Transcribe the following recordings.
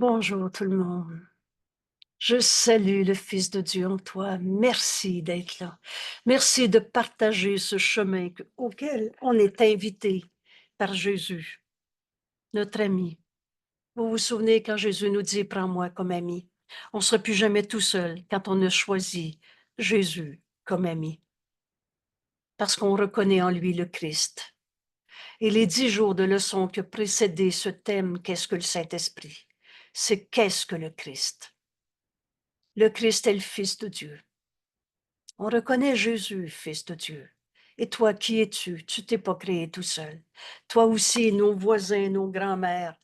Bonjour tout le monde. Je salue le Fils de Dieu en toi. Merci d'être là. Merci de partager ce chemin auquel on est invité par Jésus, notre ami. Vous vous souvenez quand Jésus nous dit « Prends-moi comme ami ». On ne sera plus jamais tout seul quand on a choisi Jésus comme ami, parce qu'on reconnaît en lui le Christ. Et les 10 jours de leçon qui ont précédé ce thème « Qu'est-ce que le Saint-Esprit ?» c'est « Qu'est-ce que le Christ ?» Le Christ est le Fils de Dieu. On reconnaît Jésus, Fils de Dieu. Et toi, qui es-tu? Tu t'es pas créé tout seul. Toi aussi, nos voisins, nos grands-mères,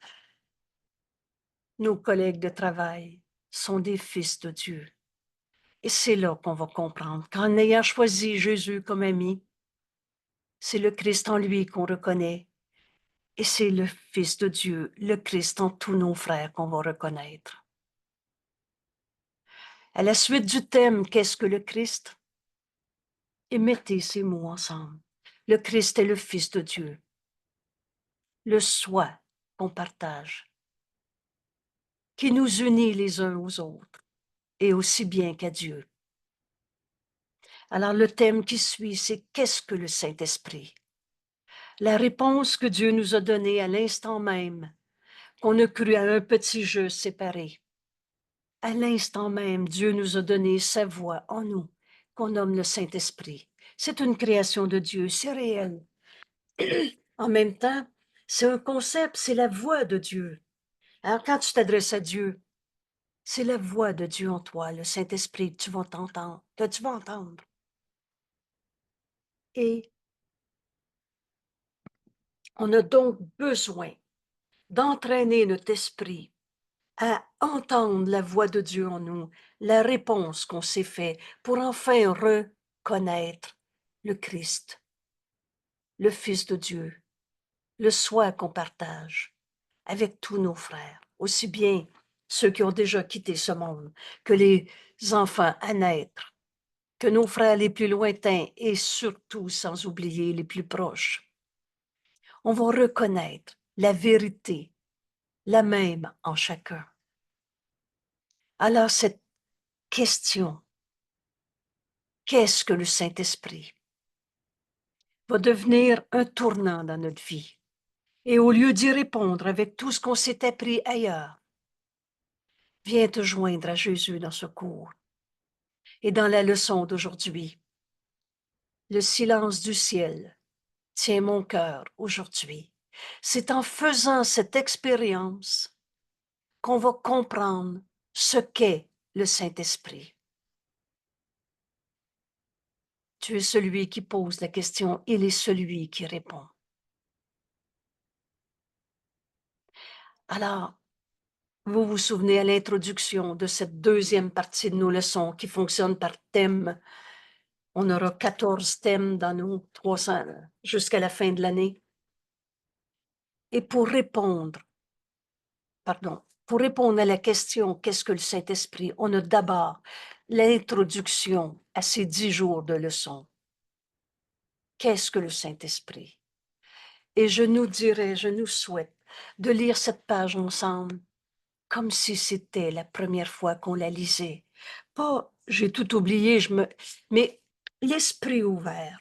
nos collègues de travail sont des fils de Dieu. Et c'est là qu'on va comprendre qu'en ayant choisi Jésus comme ami, c'est le Christ en lui qu'on reconnaît. Et c'est le Fils de Dieu, le Christ en tous nos frères qu'on va reconnaître. À la suite du thème « Qu'est-ce que le Christ ?» et mettez ces mots ensemble. Le Christ est le Fils de Dieu. Le soi qu'on partage, qui nous unit les uns aux autres, et aussi bien qu'à Dieu. Alors le thème qui suit, c'est « Qu'est-ce que le Saint-Esprit ?» La réponse que Dieu nous a donnée à l'instant même, qu'on a cru à un petit jeu séparé. À l'instant même, Dieu nous a donné sa voix en nous, qu'on nomme le Saint-Esprit. C'est une création de Dieu, c'est réel. En même temps, c'est un concept, c'est la voix de Dieu. Alors quand tu t'adresses à Dieu, c'est la voix de Dieu en toi, le Saint-Esprit, que tu vas t'entendre, que tu vas entendre. Et on a donc besoin d'entraîner notre esprit à entendre la voix de Dieu en nous, la réponse qu'on s'est fait pour enfin reconnaître le Christ, le Fils de Dieu, le soi qu'on partage avec tous nos frères, aussi bien ceux qui ont déjà quitté ce monde que les enfants à naître, que nos frères les plus lointains et surtout, sans oublier, les plus proches. On va reconnaître la vérité, la même en chacun. Alors cette question, qu'est-ce que le Saint-Esprit, va devenir un tournant dans notre vie. Et au lieu d'y répondre avec tout ce qu'on s'est appris ailleurs, viens te joindre à Jésus dans ce cours. Et dans la leçon d'aujourd'hui, le silence du ciel tient mon cœur aujourd'hui. C'est en faisant cette expérience qu'on va comprendre ce qu'est le Saint-Esprit. Tu es celui qui pose la question, il est celui qui répond. Alors, vous vous souvenez à l'introduction de cette deuxième partie de nos leçons qui fonctionne par thème. On aura 14 thèmes dans nos 300 jusqu'à la fin de l'année. Et pour répondre à la question « Qu'est-ce que le Saint-Esprit ?» on a d'abord l'introduction à ces 10 jours de leçons. Qu'est-ce que le Saint-Esprit? Et je nous souhaite de lire cette page ensemble comme si c'était la première fois qu'on la lisait. Pas « j'ai tout oublié », mais l'esprit ouvert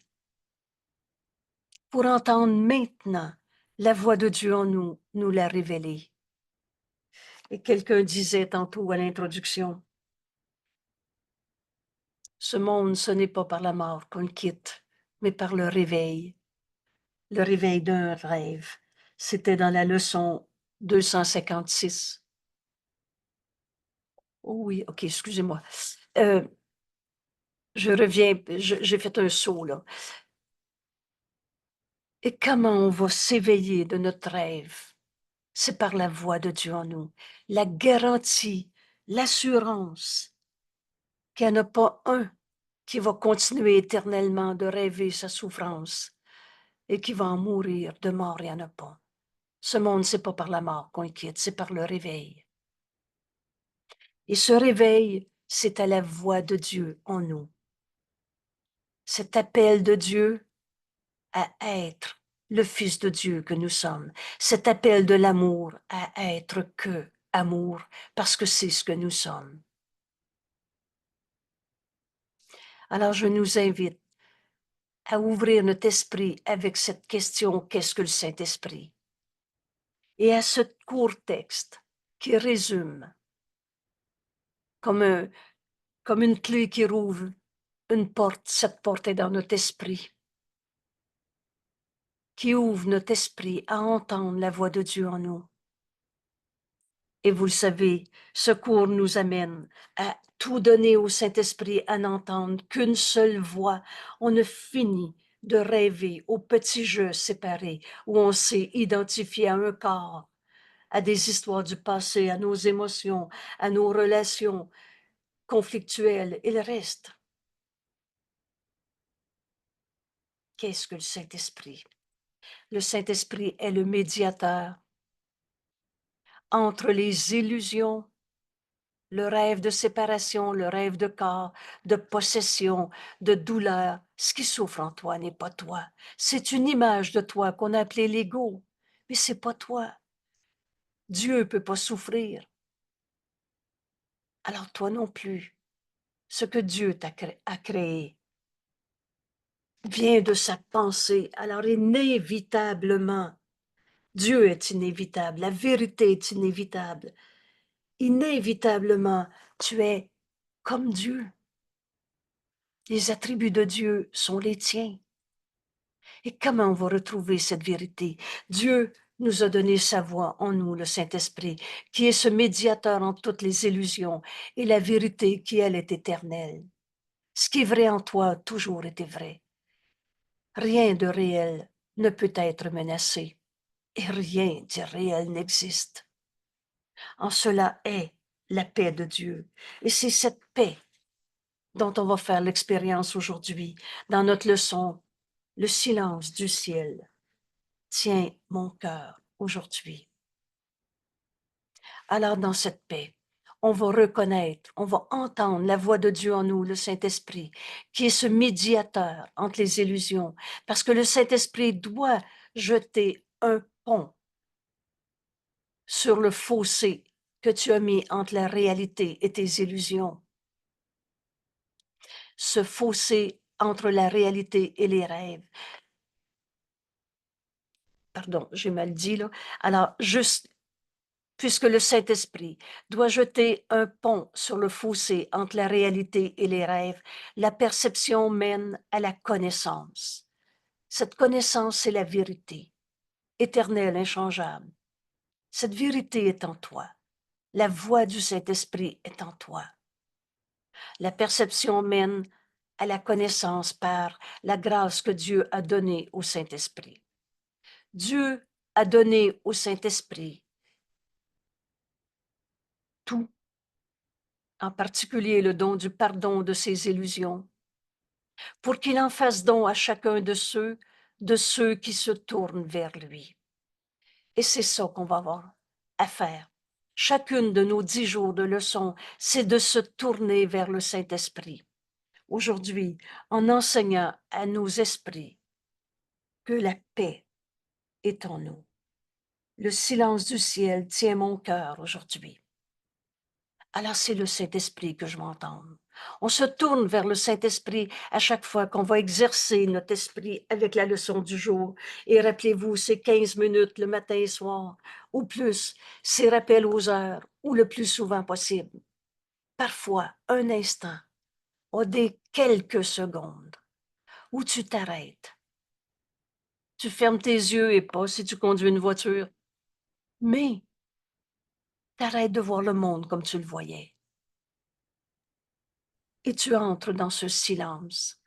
pour entendre maintenant la voix de Dieu en nous, nous la révéler. Et quelqu'un disait tantôt à l'introduction, ce monde, ce n'est pas par la mort qu'on le quitte, mais par le réveil d'un rêve. C'était dans la leçon 256. Oh oui, ok, excusez-moi. Je reviens, j'ai fait un saut là. Et comment on va s'éveiller de notre rêve? C'est par la voix de Dieu en nous. La garantie, l'assurance qu'il n'y en a pas un qui va continuer éternellement de rêver sa souffrance et qui va en mourir de mort, il n'y en a pas. Ce monde, c'est pas par la mort qu'on quitte, c'est par le réveil. Et ce réveil, c'est à la voix de Dieu en nous. Cet appel de Dieu à être le Fils de Dieu que nous sommes, cet appel de l'amour à être que amour, parce que c'est ce que nous sommes. Alors je nous invite à ouvrir notre esprit avec cette question, qu'est-ce que le Saint-Esprit? Et à ce court texte qui résume comme, comme une clé qui rouvre une porte, cette porte est dans notre esprit, qui ouvre notre esprit à entendre la voix de Dieu en nous. Et vous le savez, ce cours nous amène à tout donner au Saint-Esprit, à n'entendre qu'une seule voix. On ne finit de rêver aux petits jeux séparés où on s'est identifié à un corps, à des histoires du passé, à nos émotions, à nos relations conflictuelles et le reste. Qu'est-ce que le Saint-Esprit? Le Saint-Esprit est le médiateur entre les illusions, le rêve de séparation, le rêve de corps, de possession, de douleur. Ce qui souffre en toi n'est pas toi. C'est une image de toi qu'on a appelée l'ego, mais c'est pas toi. Dieu peut pas souffrir. Alors toi non plus. Ce que Dieu a créé vient de sa pensée. Alors inévitablement, Dieu est inévitable, la vérité est inévitable. Inévitablement, tu es comme Dieu. Les attributs de Dieu sont les tiens. Et comment on va retrouver cette vérité? Dieu nous a donné sa voix en nous, le Saint-Esprit, qui est ce médiateur entre toutes les illusions et la vérité qui, elle, est éternelle. Ce qui est vrai en toi a toujours été vrai. Rien de réel ne peut être menacé et rien d'irréel n'existe. En cela est la paix de Dieu. Et c'est cette paix dont on va faire l'expérience aujourd'hui dans notre leçon, le silence du ciel. Tiens mon cœur aujourd'hui. Alors dans cette paix, on va reconnaître, on va entendre la voix de Dieu en nous, le Saint-Esprit, qui est ce médiateur entre les illusions, parce que le Saint-Esprit doit jeter un pont sur le fossé que tu as mis entre la réalité et tes illusions. Ce fossé entre la réalité et les rêves. Pardon, j'ai mal dit là. Alors, juste, puisque le Saint-Esprit doit jeter un pont sur le fossé entre la réalité et les rêves, la perception mène à la connaissance. Cette connaissance, c'est la vérité, éternelle, inchangeable. Cette vérité est en toi. La voix du Saint-Esprit est en toi. La perception mène à la connaissance par la grâce que Dieu a donnée au Saint-Esprit. Dieu a donné au Saint-Esprit tout, en particulier le don du pardon de ses illusions, pour qu'il en fasse don à chacun de ceux qui se tournent vers lui. Et c'est ça qu'on va avoir à faire. Chacune de nos 10 jours de leçon, c'est de se tourner vers le Saint-Esprit. Aujourd'hui, en enseignant à nos esprits que la paix est en nous. Le silence du ciel tient mon cœur aujourd'hui. Alors c'est le Saint-Esprit que je m'entends. On se tourne vers le Saint-Esprit à chaque fois qu'on va exercer notre esprit avec la leçon du jour. Et rappelez-vous, c'est 15 minutes le matin et soir, ou plus, c'est rappel aux heures, ou le plus souvent possible. Parfois, un instant, ou des quelques secondes, où tu t'arrêtes. Tu fermes tes yeux et pas si tu conduis une voiture, mais t'arrêtes de voir le monde comme tu le voyais. Et tu entres dans ce silence,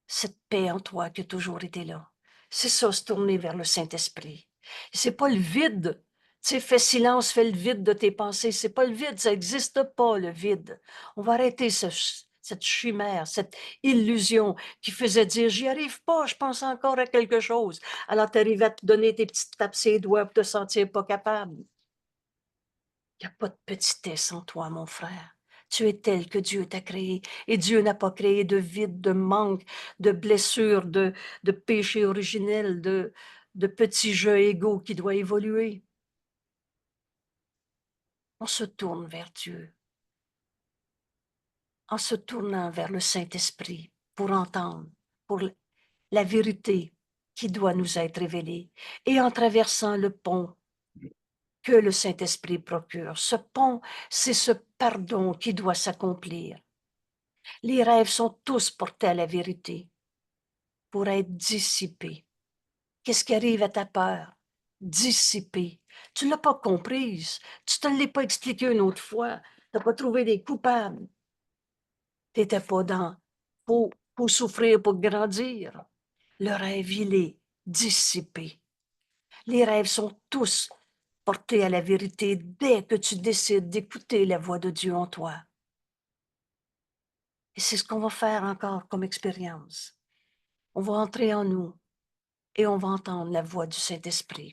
cette paix en toi qui a toujours été là. C'est ça, se tourner vers le Saint-Esprit. C'est pas le vide. Tu sais, fais silence, fais le vide de tes pensées. C'est pas le vide, ça n'existe pas, le vide. On va arrêter cette chimère, cette illusion qui faisait dire, j'y arrive pas, je pense encore à quelque chose. Alors, tu arrives à te donner tes petites tapes sur les doigts pour te sentir pas capable. Il n'y a pas de petitesse en toi, mon frère. Tu es tel que Dieu t'a créé. Et Dieu n'a pas créé de vide, de manque, de blessure, de péché originel, de petits jeux égaux qui doivent évoluer. On se tourne vers Dieu, en se tournant vers le Saint-Esprit pour entendre, pour la vérité qui doit nous être révélée, et en traversant le pont que le Saint-Esprit procure. Ce pont, c'est ce pardon qui doit s'accomplir. Les rêves sont tous portés à la vérité pour être dissipés. Qu'est-ce qui arrive à ta peur? Dissipée. Tu ne l'as pas comprise. Tu ne te l'as pas expliqué une autre fois. Tu n'as pas trouvé des coupables. Tu n'étais pas dans pour souffrir, pour grandir. Le rêve, il est dissipé. Les rêves sont tous portés à la vérité dès que tu décides d'écouter la voix de Dieu en toi. Et c'est ce qu'on va faire encore comme expérience. On va entrer en nous et on va entendre la voix du Saint-Esprit,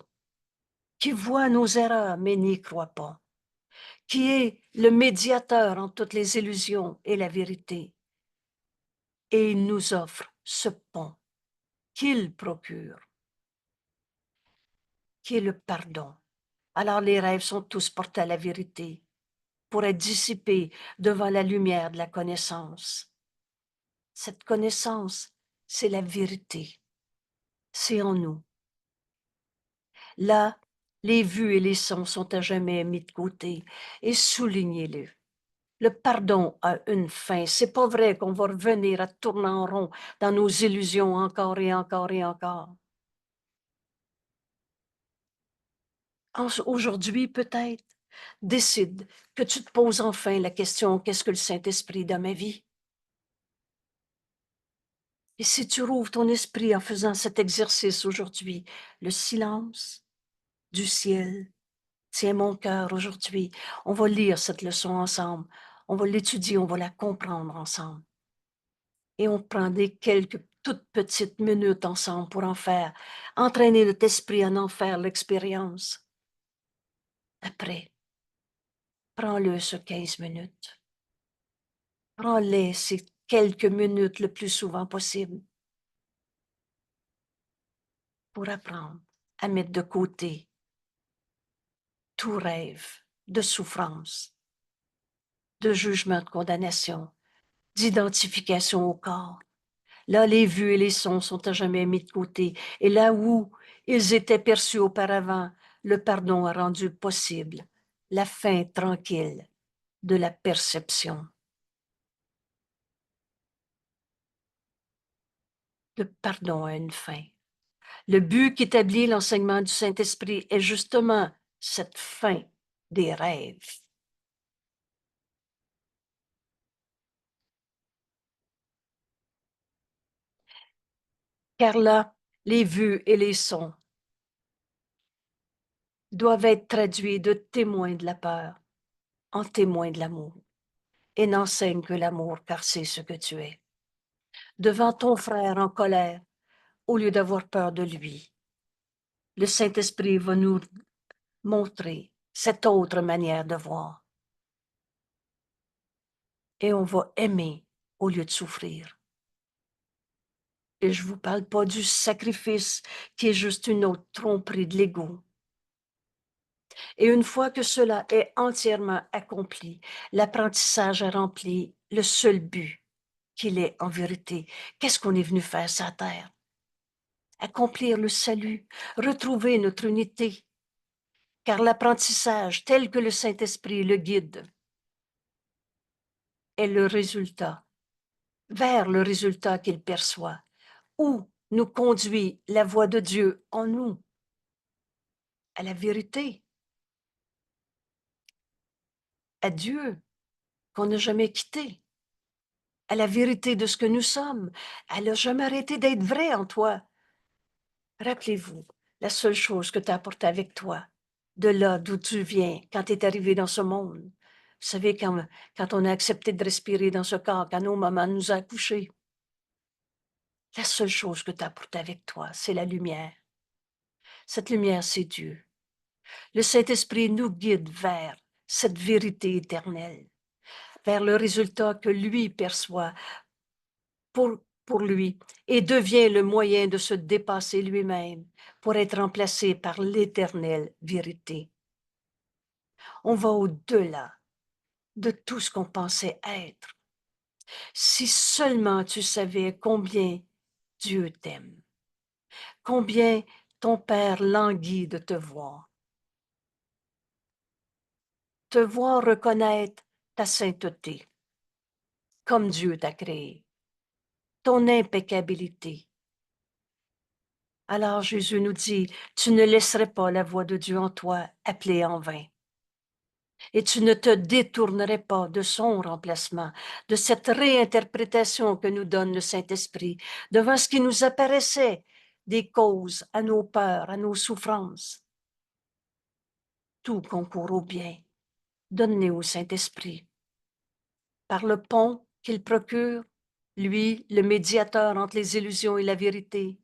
qui voit nos erreurs mais n'y croit pas, qui est le médiateur entre toutes les illusions et la vérité. Et il nous offre ce pont qu'il procure, qui est le pardon. Alors les rêves sont tous portés à la vérité pour être dissipés devant la lumière de la connaissance. Cette connaissance, c'est la vérité. C'est en nous. Là, les vues et les sons sont à jamais mis de côté et soulignez-le. Le pardon a une fin. C'est pas vrai qu'on va revenir à tourner en rond dans nos illusions encore et encore et encore. Aujourd'hui, peut-être, décide que tu te poses enfin la question, qu'est-ce que le Saint-Esprit dans ma vie? Et si tu rouvres ton esprit en faisant cet exercice aujourd'hui, le silence du ciel, tiens mon cœur aujourd'hui. On va lire cette leçon ensemble. On va l'étudier, on va la comprendre ensemble. Et on prend des quelques toutes petites minutes ensemble pour en faire, entraîner notre esprit à en faire l'expérience. Après, prends-le ce 15 minutes. Prends-les ces quelques minutes le plus souvent possible pour apprendre à mettre de côté tout rêve de souffrance, de jugement, de condamnation, d'identification au corps. Là, les vues et les sons sont à jamais mis de côté. Et là où ils étaient perçus auparavant, le pardon a rendu possible la fin tranquille de la perception. Le pardon a une fin. Le but qu'établit l'enseignement du Saint-Esprit est justement cette fin des rêves. Car là, les vues et les sons doivent être traduits de témoins de la peur en témoins de l'amour. Et n'enseigne que l'amour, car c'est ce que tu es. Devant ton frère en colère, au lieu d'avoir peur de lui, le Saint-Esprit va nous montrer cette autre manière de voir. Et on va aimer au lieu de souffrir. Et je ne vous parle pas du sacrifice qui est juste une autre tromperie de l'ego. Et une fois que cela est entièrement accompli, l'apprentissage a rempli le seul but qu'il est en vérité. Qu'est-ce qu'on est venu faire sur la terre? Accomplir le salut, retrouver notre unité, car l'apprentissage tel que le Saint-Esprit le guide est le résultat, vers le résultat qu'il perçoit, où nous conduit la voix de Dieu en nous, à la vérité, à Dieu qu'on n'a jamais quitté, à la vérité de ce que nous sommes. Elle n'a jamais arrêté d'être vraie en toi. Rappelez-vous, la seule chose que tu as apportée avec toi, de là d'où tu viens, quand tu es arrivé dans ce monde. Vous savez, quand on a accepté de respirer dans ce corps, quand nos mamans nous ont accouchés, la seule chose que tu as apportée avec toi, c'est la lumière. Cette lumière, c'est Dieu. Le Saint-Esprit nous guide vers cette vérité éternelle, vers le résultat que lui perçoit pour lui et devient le moyen de se dépasser lui-même pour être remplacé par l'éternelle vérité. On va au-delà de tout ce qu'on pensait être. Si seulement tu savais combien Dieu t'aime, combien ton Père languit de te voir reconnaître ta sainteté, comme Dieu t'a créé, ton impeccabilité. Alors Jésus nous dit, tu ne laisserais pas la voix de Dieu en toi appeler en vain. Et tu ne te détournerais pas de son remplacement, de cette réinterprétation que nous donne le Saint-Esprit devant ce qui nous apparaissait des causes à nos peurs, à nos souffrances. Tout concourt au bien. Donne-les au Saint-Esprit. Par le pont qu'il procure, lui, le médiateur entre les illusions et la vérité,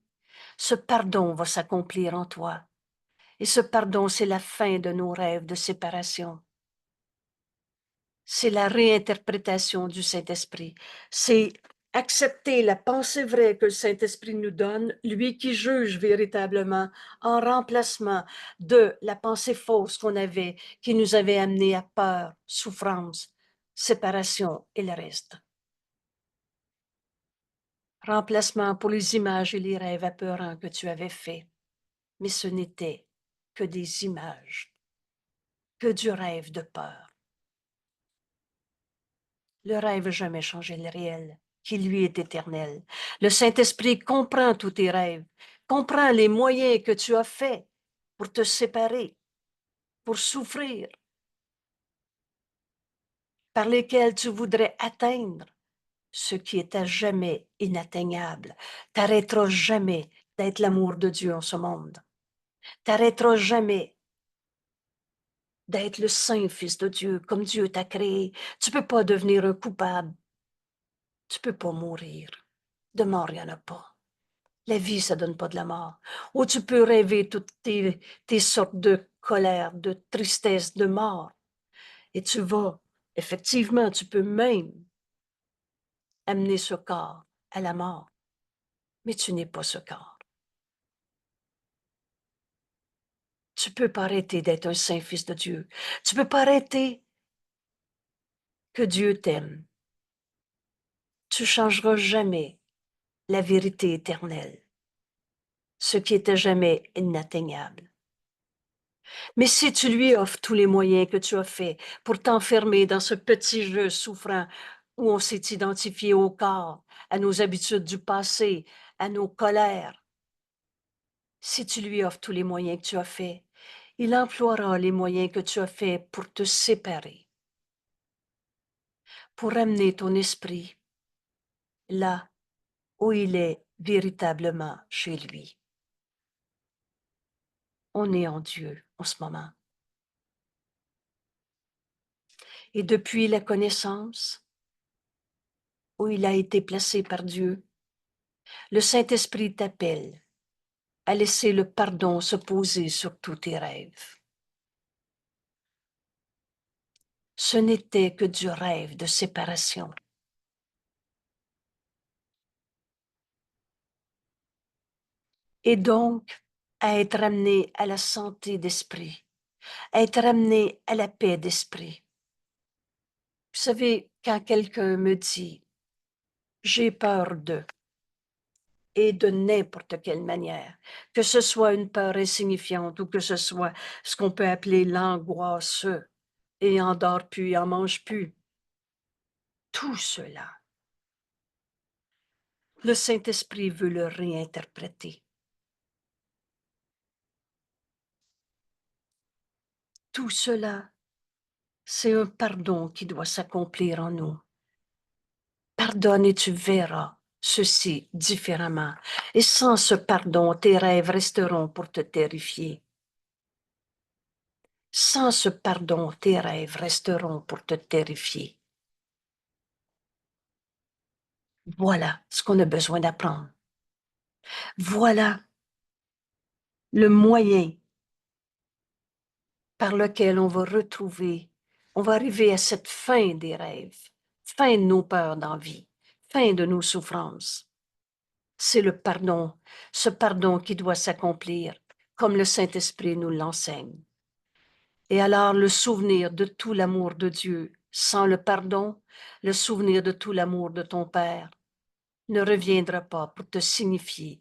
ce pardon va s'accomplir en toi. Et ce pardon, c'est la fin de nos rêves de séparation. C'est la réinterprétation du Saint-Esprit. C'est accepter la pensée vraie que le Saint-Esprit nous donne, lui qui juge véritablement, en remplacement de la pensée fausse qu'on avait, qui nous avait amené à peur, souffrance, séparation et le reste. Remplacement pour les images et les rêves apeurants que tu avais faits. Mais ce n'était que des images, que du rêve de peur. Le rêve n'a jamais changé le réel, qui lui est éternel. Le Saint-Esprit comprend tous tes rêves, comprend les moyens que tu as faits pour te séparer, pour souffrir, par lesquels tu voudrais atteindre ce qui est à jamais inatteignable. T'arrêteras jamais d'être l'amour de Dieu en ce monde. T'arrêteras jamais d'être le saint Fils de Dieu, comme Dieu t'a créé. Tu peux pas devenir un coupable. Tu peux pas mourir. De mort, il n'y en a pas. La vie, ça donne pas de la mort. Ou tu peux rêver toutes tes sortes de colère, de tristesse, de mort. Et tu vas, effectivement, tu peux même amener ce corps à la mort. Mais tu n'es pas ce corps. Tu peux pas arrêter d'être un saint Fils de Dieu. Tu peux pas arrêter que Dieu t'aime. Tu changeras jamais la vérité éternelle, ce qui était jamais inatteignable. Mais si tu lui offres tous les moyens que tu as faits pour t'enfermer dans ce petit jeu souffrant où on s'est identifié au corps, à nos habitudes du passé, à nos colères, si tu lui offres tous les moyens que tu as faits, il emploiera les moyens que tu as faits pour te séparer, pour ramener ton esprit là où il est véritablement chez lui. On est en Dieu en ce moment. Et depuis la connaissance, où il a été placé par Dieu, le Saint-Esprit t'appelle à laisser le pardon se poser sur tous tes rêves. Ce n'était que du rêve de séparation. Et donc, à être amené à la santé d'esprit, à être amené à la paix d'esprit. Vous savez, quand quelqu'un me dit « j'ai peur de », et de n'importe quelle manière, que ce soit une peur insignifiante ou que ce soit ce qu'on peut appeler l'angoisse, et en dort plus, et en mange plus. Tout cela, le Saint-Esprit veut le réinterpréter. Tout cela, c'est un pardon qui doit s'accomplir en nous. Pardonne et tu verras ceci différemment. Et sans ce pardon, tes rêves resteront pour te terrifier. Sans ce pardon, tes rêves resteront pour te terrifier. Voilà ce qu'on a besoin d'apprendre. Voilà le moyen par lequel on va retrouver, on va arriver à cette fin des rêves, fin de nos peurs d'envie, fin de nos souffrances. C'est le pardon, ce pardon qui doit s'accomplir comme le Saint-Esprit nous l'enseigne. Et alors le souvenir de tout l'amour de Dieu, sans le pardon, le souvenir de tout l'amour de ton Père ne reviendra pas pour te signifier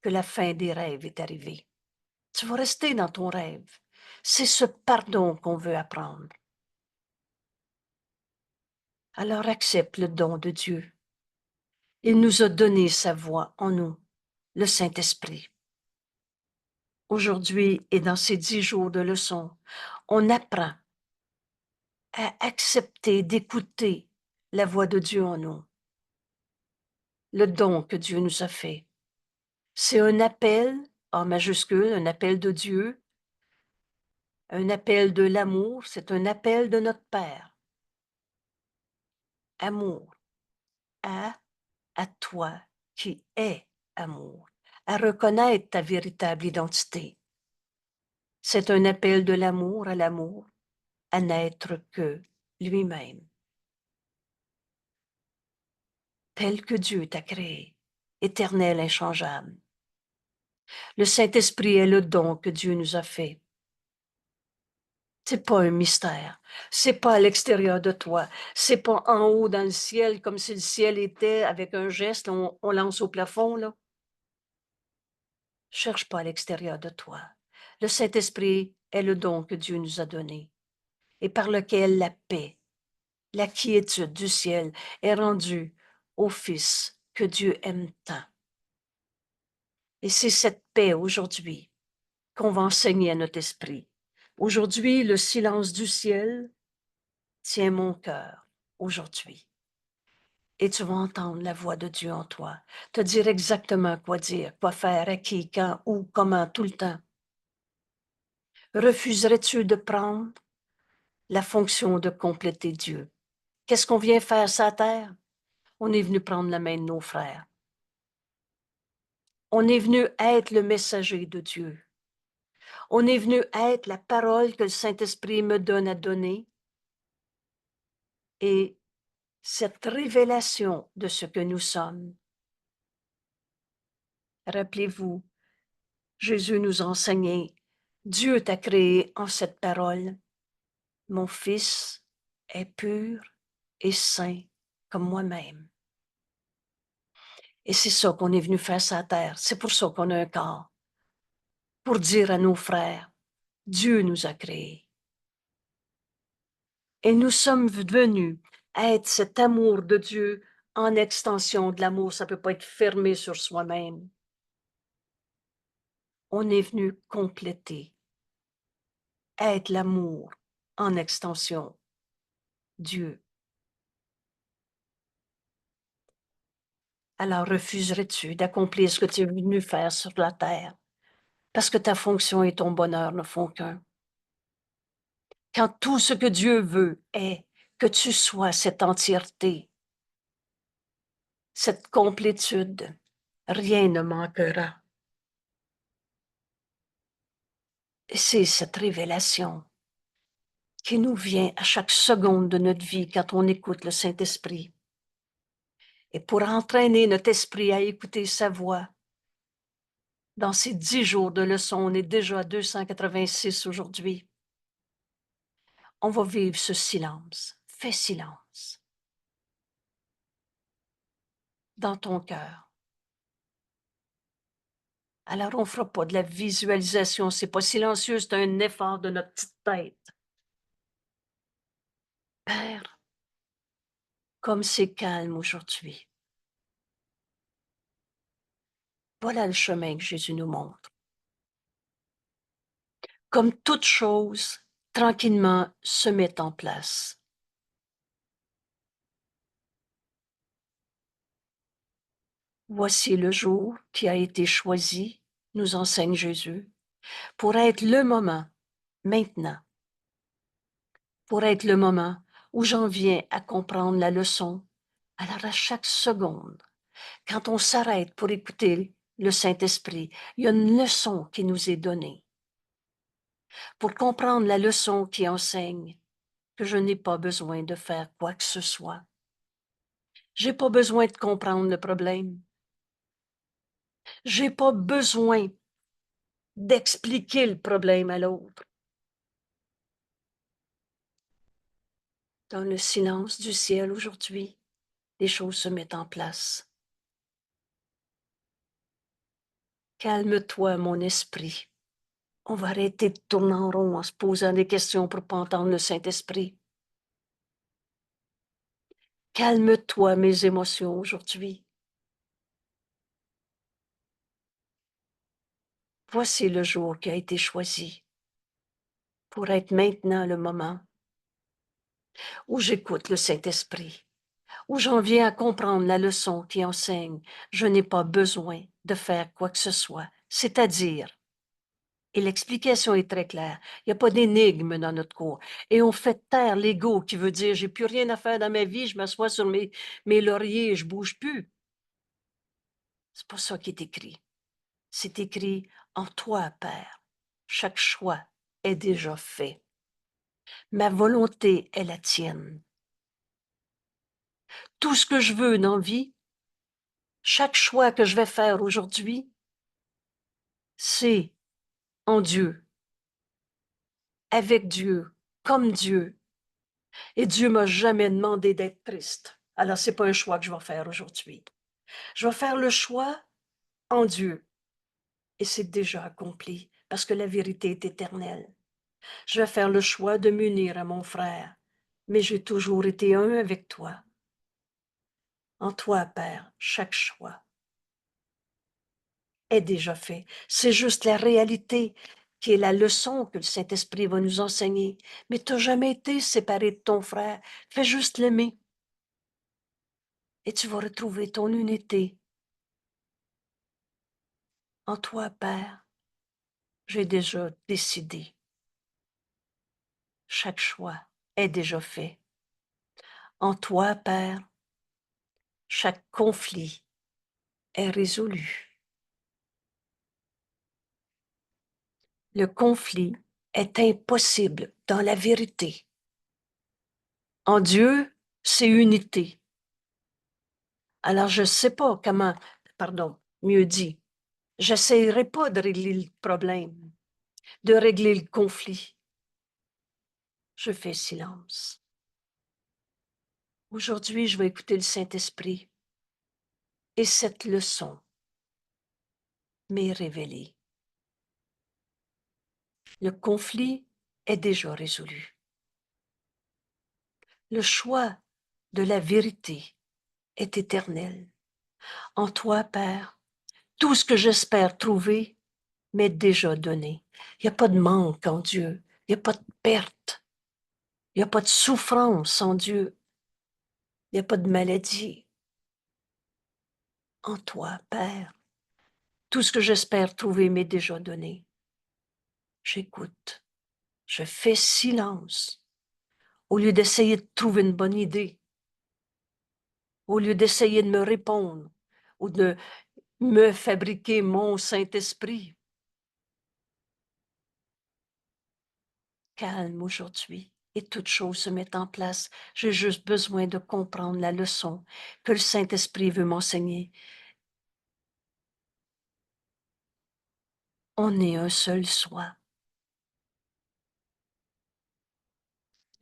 que la fin des rêves est arrivée. Tu vas rester dans ton rêve. C'est ce pardon qu'on veut apprendre. Alors accepte le don de Dieu. Il nous a donné sa voix en nous, le Saint-Esprit. Aujourd'hui et dans ces 10 jours de leçons, on apprend à accepter d'écouter la voix de Dieu en nous, le don que Dieu nous a fait. C'est un appel en majuscule, un appel de Dieu, un appel de l'amour, c'est un appel de notre Père. Amour, à toi qui es amour, à reconnaître ta véritable identité. C'est un appel de l'amour à l'amour, à n'être que lui-même. Tel que Dieu t'a créé, éternel, inchangeable. Le Saint-Esprit est le don que Dieu nous a fait. C'est pas un mystère. C'est pas à l'extérieur de toi. C'est pas en haut dans le ciel, comme si le ciel était avec un geste, on lance au plafond, là. Cherche pas à l'extérieur de toi. Le Saint-Esprit est le don que Dieu nous a donné et par lequel la paix, la quiétude du ciel est rendue au Fils que Dieu aime tant. Et c'est cette paix aujourd'hui qu'on va enseigner à notre esprit. Aujourd'hui, le silence du ciel tient mon cœur aujourd'hui. Et tu vas entendre la voix de Dieu en toi, te dire exactement quoi dire, quoi faire, à qui, quand, où, comment, tout le temps. Refuserais-tu de prendre la fonction de compléter Dieu? Qu'est-ce qu'on vient faire sur la terre? On est venu prendre la main de nos frères. On est venu être le messager de Dieu. On est venu être la parole que le Saint-Esprit me donne à donner. Et cette révélation de ce que nous sommes. Rappelez-vous, Jésus nous a enseigné, Dieu t'a créé en cette parole. Mon Fils est pur et saint comme moi-même. Et c'est ça qu'on est venu faire sur la terre. C'est pour ça qu'on a un corps. Pour dire à nos frères, Dieu nous a créés. Et nous sommes venus être cet amour de Dieu en extension de l'amour. Ça ne peut pas être fermé sur soi-même. On est venu compléter, être l'amour en extension, Dieu. Alors refuserais-tu d'accomplir ce que tu es venu faire sur la terre, parce que ta fonction et ton bonheur ne font qu'un? Quand tout ce que Dieu veut est que tu sois cette entièreté, cette complétude, rien ne manquera. Et c'est cette révélation qui nous vient à chaque seconde de notre vie quand on écoute le Saint-Esprit. Et pour entraîner notre esprit à écouter sa voix, dans ces 10 jours de leçons, on est déjà à 286 aujourd'hui. On va vivre ce silence. Fais silence dans ton cœur. Alors, on ne fera pas de la visualisation. C'est pas silencieux, c'est un effort de notre petite tête. Père, comme c'est calme aujourd'hui. Voilà le chemin que Jésus nous montre. Comme toute chose, tranquillement se met en place. Voici le jour qui a été choisi, nous enseigne Jésus, pour être le moment, maintenant, pour être le moment où j'en viens à comprendre la leçon. Alors à chaque seconde, quand on s'arrête pour écouter le Saint-Esprit, il y a une leçon qui nous est donnée. Pour comprendre la leçon qui enseigne que je n'ai pas besoin de faire quoi que ce soit. J'ai pas besoin de comprendre le problème. J'ai pas besoin d'expliquer le problème à l'autre. Dans le silence du ciel aujourd'hui, les choses se mettent en place. Calme-toi, mon esprit. On va arrêter de tourner en rond en se posant des questions pour pas entendre le Saint-Esprit. Calme-toi, mes émotions aujourd'hui. Voici le jour qui a été choisi pour être maintenant le moment où j'écoute le Saint-Esprit, où j'en viens à comprendre la leçon qui enseigne. Je n'ai pas besoin de faire quoi que ce soit, c'est-à-dire, et l'explication est très claire, il n'y a pas d'énigme dans notre cours, et on fait taire l'ego qui veut dire, j'ai plus rien à faire dans ma vie, je m'assois sur mes lauriers et je bouge plus. C'est pas ça qui est écrit. C'est écrit en toi, Père. Chaque choix est déjà fait. Ma volonté est la tienne. Tout ce que je veux dans la vie, chaque choix que je vais faire aujourd'hui, c'est en Dieu, avec Dieu, comme Dieu. Et Dieu m'a jamais demandé d'être triste. Alors, c'est pas un choix que je vais faire aujourd'hui. Je vais faire le choix en Dieu. Et c'est déjà accompli, parce que la vérité est éternelle. Je vais faire le choix de m'unir à mon frère, mais j'ai toujours été un avec toi. En toi, Père, chaque choix est déjà fait. C'est juste la réalité qui est la leçon que le Saint-Esprit va nous enseigner. Mais tu n'as jamais été séparé de ton frère. Fais juste l'aimer. Et tu vas retrouver ton unité. En toi, Père, j'ai déjà décidé. Chaque choix est déjà fait. En toi, Père, chaque conflit est résolu. Le conflit est impossible dans la vérité. En Dieu, c'est unité. Alors, je ne sais pas comment, pardon, mieux dit, j'essayerai pas de régler le problème, de régler le conflit. Je fais silence. Aujourd'hui, je vais écouter le Saint-Esprit et cette leçon m'est révélée. Le conflit est déjà résolu. Le choix de la vérité est éternel. En toi, Père, tout ce que j'espère trouver m'est déjà donné. Il n'y a pas de manque en Dieu. Il n'y a pas de perte. Il n'y a pas de souffrance en Dieu. Il n'y a pas de maladie. En toi, Père, tout ce que j'espère trouver m'est déjà donné. J'écoute. Je fais silence. Au lieu d'essayer de trouver une bonne idée, au lieu d'essayer de me répondre ou de me fabriquer mon Saint-Esprit. Calme aujourd'hui et toutes choses se mettent en place. J'ai juste besoin de comprendre la leçon que le Saint-Esprit veut m'enseigner. On est un seul soi.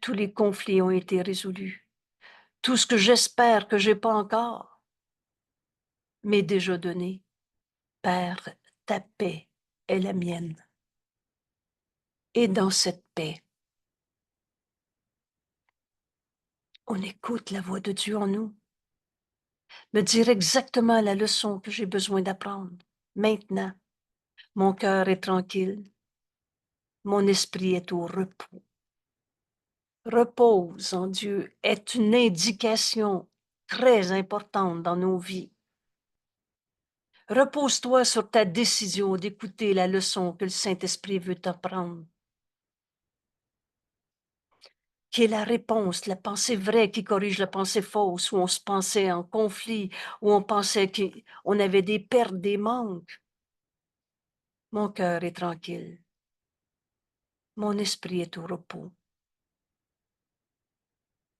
Tous les conflits ont été résolus. Tout ce que j'espère que j'ai pas encore m'est déjà donné. Père, ta paix est la mienne. Et dans cette paix, on écoute la voix de Dieu en nous, me dire exactement la leçon que j'ai besoin d'apprendre. Maintenant, mon cœur est tranquille, mon esprit est au repos. Repose en Dieu est une indication très importante dans nos vies. Repose-toi sur ta décision d'écouter la leçon que le Saint-Esprit veut t'apprendre. Qui est la réponse, la pensée vraie qui corrige la pensée fausse, où on se pensait en conflit, où on pensait qu'on avait des pertes, des manques. Mon cœur est tranquille. Mon esprit est au repos.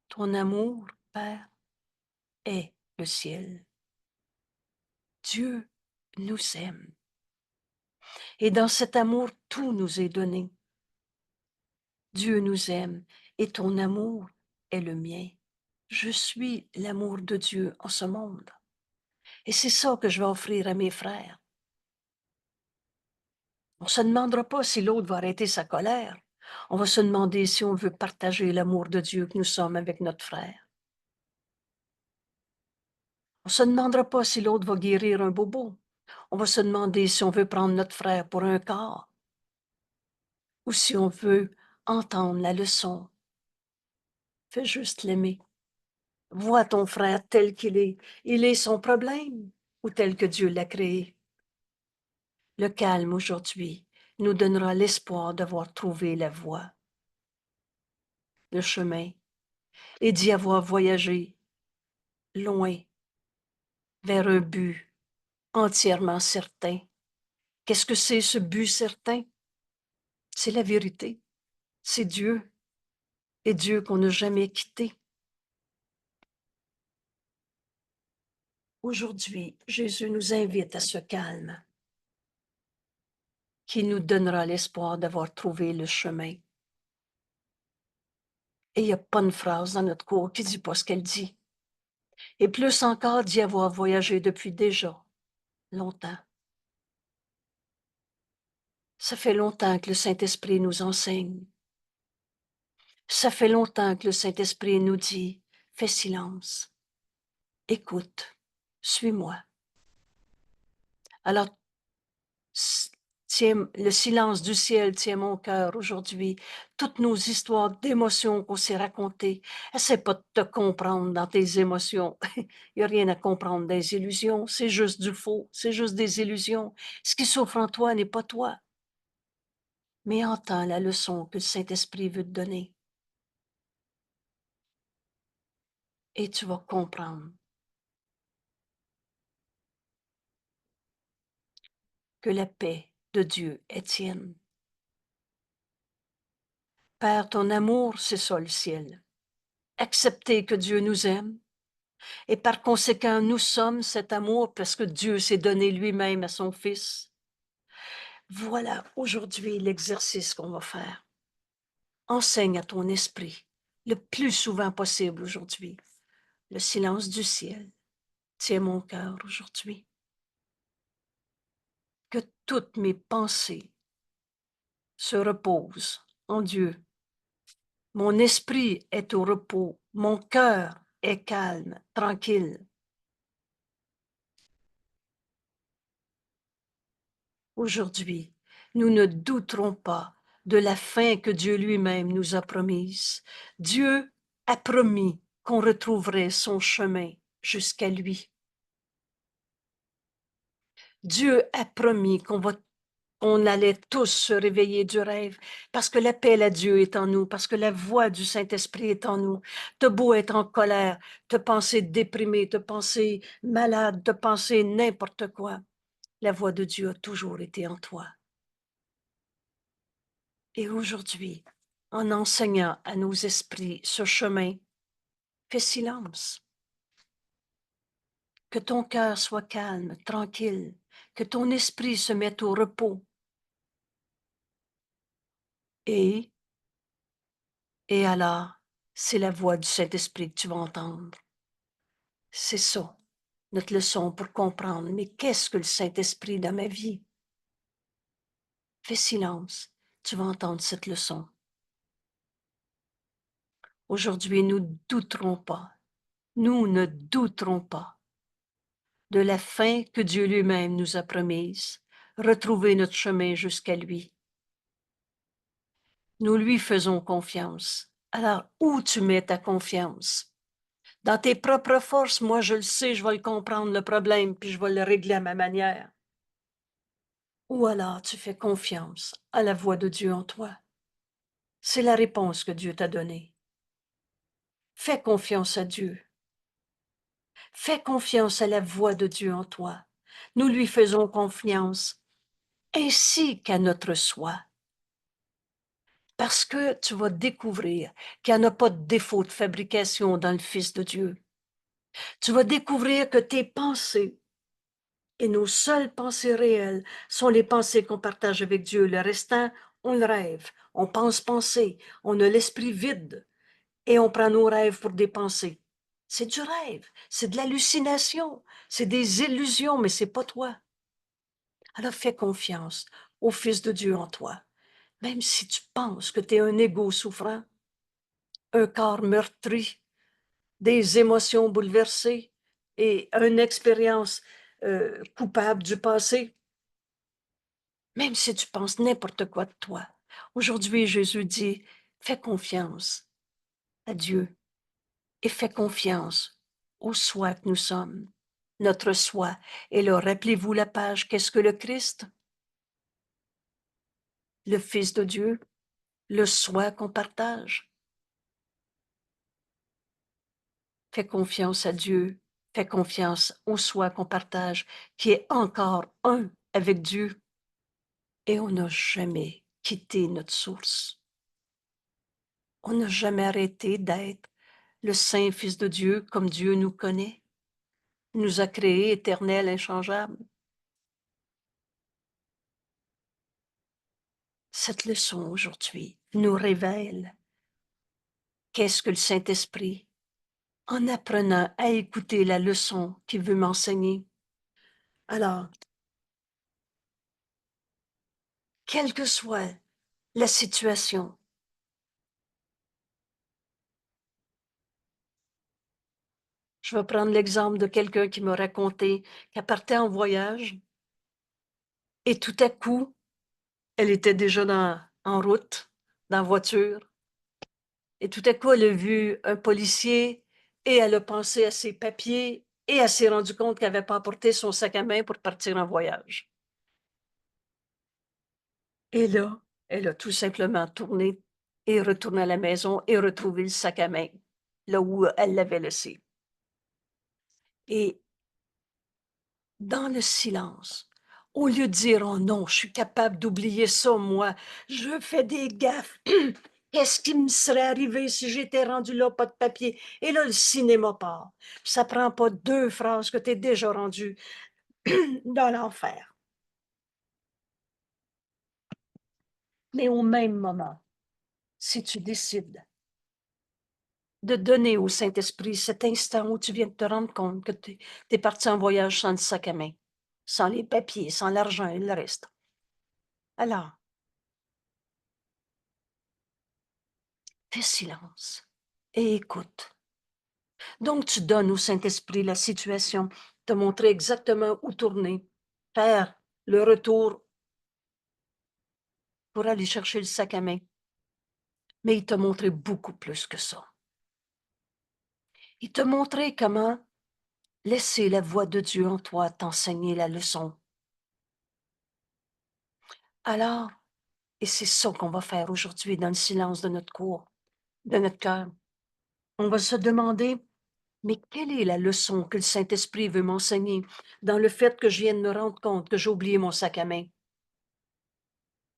Ton amour, Père, est le ciel. Dieu nous aime. Et dans cet amour, tout nous est donné. Dieu nous aime et ton amour est le mien. Je suis l'amour de Dieu en ce monde. Et c'est ça que je vais offrir à mes frères. On ne se demandera pas si l'autre va arrêter sa colère. On va se demander si on veut partager l'amour de Dieu que nous sommes avec notre frère. On ne se demandera pas si l'autre va guérir un bobo. On va se demander si on veut prendre notre frère pour un corps ou si on veut entendre la leçon. Fais juste l'aimer. Vois ton frère tel qu'il est. Il est son problème ou tel que Dieu l'a créé. Le calme aujourd'hui nous donnera l'espoir d'avoir trouvé la voie, le chemin, et d'y avoir voyagé loin vers un but entièrement certain. Qu'est-ce que c'est ce but certain? C'est la vérité. C'est Dieu. Et Dieu qu'on n'a jamais quitté. Aujourd'hui, Jésus nous invite à ce calme qui nous donnera l'espoir d'avoir trouvé le chemin. Et il n'y a pas une phrase dans notre cours qui ne dit pas ce qu'elle dit. Et plus encore d'y avoir voyagé depuis déjà longtemps. Ça fait longtemps que le Saint-Esprit nous enseigne. Ça fait longtemps que le Saint-Esprit nous dit, fais silence, écoute, suis-moi. Alors, tiens, le silence du ciel tient mon cœur aujourd'hui. Toutes nos histoires d'émotions qu'on s'est racontées, essaie pas de te comprendre dans tes émotions. Il n'y a rien à comprendre des illusions, c'est juste du faux, c'est juste des illusions. Ce qui souffre en toi n'est pas toi. Mais entends la leçon que le Saint-Esprit veut te donner. Et tu vas comprendre que la paix de Dieu est tienne. Père, ton amour, c'est ça le ciel. Accepter que Dieu nous aime, et par conséquent, nous sommes cet amour parce que Dieu s'est donné lui-même à son Fils. Voilà aujourd'hui l'exercice qu'on va faire. Enseigne à ton esprit le plus souvent possible aujourd'hui. Le silence du ciel tient mon cœur aujourd'hui. Que toutes mes pensées se reposent en Dieu. Mon esprit est au repos, mon cœur est calme, tranquille. Aujourd'hui, nous ne douterons pas de la fin que Dieu lui-même nous a promise. Dieu a promis qu'on retrouverait son chemin jusqu'à lui. Dieu a promis qu'on allait tous se réveiller du rêve parce que l'appel à Dieu est en nous, parce que la voix du Saint-Esprit est en nous. T'as beau être en colère, te penser déprimé, te penser malade, te penser n'importe quoi. La voix de Dieu a toujours été en toi. Et aujourd'hui, en enseignant à nos esprits ce chemin, fais silence. Que ton cœur soit calme, tranquille, que ton esprit se mette au repos. Et alors, c'est la voix du Saint-Esprit que tu vas entendre. C'est ça, notre leçon pour comprendre. Mais qu'est-ce que le Saint-Esprit dans ma vie? Fais silence, tu vas entendre cette leçon. Aujourd'hui, nous ne douterons pas. Nous ne douterons pas de la fin que Dieu lui-même nous a promise, retrouver notre chemin jusqu'à lui. Nous lui faisons confiance. Alors, où tu mets ta confiance? Dans tes propres forces, moi je le sais, je vais le comprendre le problème, puis je vais le régler à ma manière. Ou alors tu fais confiance à la voix de Dieu en toi. C'est la réponse que Dieu t'a donnée. Fais confiance à Dieu. Fais confiance à la voix de Dieu en toi. Nous lui faisons confiance, ainsi qu'à notre soi. Parce que tu vas découvrir qu'il n'y en a pas de défaut de fabrication dans le Fils de Dieu. Tu vas découvrir que tes pensées et nos seules pensées réelles sont les pensées qu'on partage avec Dieu. Le restant, on le rêve, on pense penser, on a l'esprit vide. et on prend nos rêves pour des pensées. C'est du rêve, c'est de l'hallucination, c'est des illusions, mais c'est pas toi. Alors fais confiance au Fils de Dieu en toi, même si tu penses que tu es un ego souffrant, un corps meurtri, des émotions bouleversées et une expérience coupable du passé. Même si tu penses n'importe quoi de toi, aujourd'hui Jésus dit, fais confiance à Dieu et fais confiance au soi que nous sommes. Notre soi. Et là, rappelez-vous la page, qu'est-ce que le Christ? Le Fils de Dieu, le soi qu'on partage. Fais confiance à Dieu, fais confiance au soi qu'on partage, qui est encore un avec Dieu. Et on n'a jamais quitté notre source. On n'a jamais arrêté d'être le Saint Fils de Dieu comme Dieu nous connaît, nous a créés éternels, inchangeables. Cette leçon aujourd'hui nous révèle qu'est-ce que le Saint-Esprit en apprenant à écouter la leçon qu'il veut m'enseigner. Alors, quelle que soit la situation, je vais prendre l'exemple de quelqu'un qui m'a raconté qu'elle partait en voyage et tout à coup, elle était déjà en route, dans la voiture, et tout à coup, elle a vu un policier et elle a pensé à ses papiers et elle s'est rendue compte qu'elle n'avait pas apporté son sac à main pour partir en voyage. Et là, elle a tout simplement tourné et retourné à la maison et retrouvé le sac à main, là où elle l'avait laissé. Et dans le silence, au lieu de dire « Oh non, je suis capable d'oublier ça, moi, je fais des gaffes, qu'est-ce qui me serait arrivé si j'étais rendu là, pas de papier? » Et là, le cinéma part. Ça prend pas 2 phrases que tu es déjà rendu dans l'enfer. Mais au même moment, si tu décides de donner au Saint-Esprit cet instant où tu viens de te rendre compte que tu es parti en voyage sans le sac à main, sans les papiers, sans l'argent et le reste. Alors, fais silence et écoute. Donc, tu donnes au Saint-Esprit la situation, te montrer exactement où tourner, faire le retour pour aller chercher le sac à main. Mais il t'a montré beaucoup plus que ça. Il t'a montré comment laisser la voix de Dieu en toi t'enseigner la leçon. Alors, et c'est ça qu'on va faire aujourd'hui dans le silence de notre cour, de notre cœur. On va se demander, mais quelle est la leçon que le Saint-Esprit veut m'enseigner dans le fait que je viens de me rendre compte que j'ai oublié mon sac à main?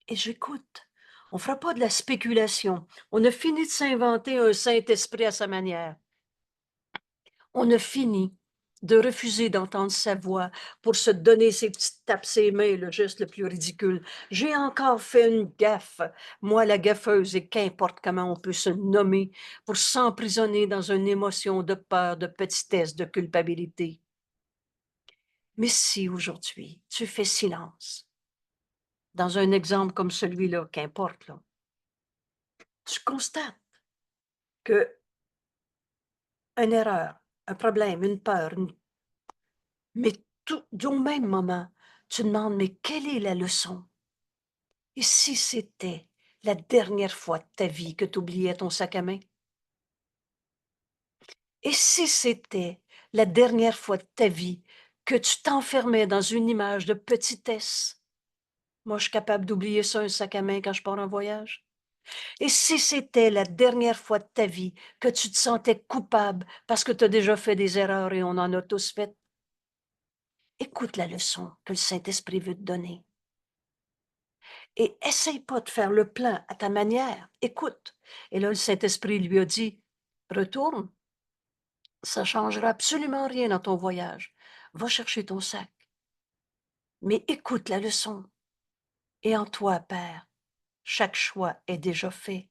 Et j'écoute. On ne fera pas de la spéculation. On a fini de s'inventer un Saint-Esprit à sa manière. On a fini de refuser d'entendre sa voix pour se donner ses petites tapes ses mains, le geste le plus ridicule. J'ai encore fait une gaffe, moi la gaffeuse, et qu'importe comment on peut se nommer, pour s'emprisonner dans une émotion de peur, de petitesse, de culpabilité. Mais si aujourd'hui tu fais silence, dans un exemple comme celui-là, qu'importe, là, tu constates que une erreur, un problème, une peur, mais tout, au même moment, tu demandes, mais quelle est la leçon? Et si c'était la dernière fois de ta vie que tu oubliais ton sac à main? Et si c'était la dernière fois de ta vie que tu t'enfermais dans une image de petitesse? Moi, je suis capable d'oublier ça, un sac à main, quand je pars en voyage. Et si c'était la dernière fois de ta vie que tu te sentais coupable parce que tu as déjà fait des erreurs et on en a tous fait? Écoute la leçon que le Saint-Esprit veut te donner. Et essaye pas de faire le plein à ta manière. Écoute. Et là, le Saint-Esprit lui a dit, retourne. Ça changera absolument rien dans ton voyage. Va chercher ton sac. Mais écoute la leçon. Et en toi, Père, chaque choix est déjà fait.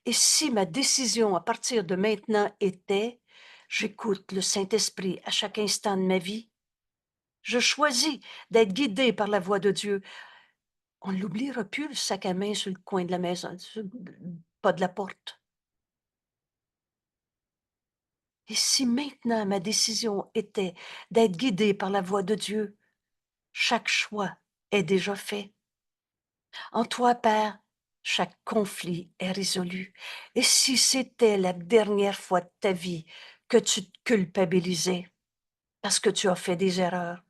Et si ma décision à partir de maintenant était, j'écoute le Saint-Esprit à chaque instant de ma vie, je choisis d'être guidé par la voix de Dieu. On n'oubliera plus le sac à main sur le coin de la maison, sur le pas de la porte. Et si maintenant ma décision était d'être guidé par la voix de Dieu, chaque choix est déjà fait. En toi, Père, chaque conflit est résolu. Et si c'était la dernière fois de ta vie que tu te culpabilisais parce que tu as fait des erreurs,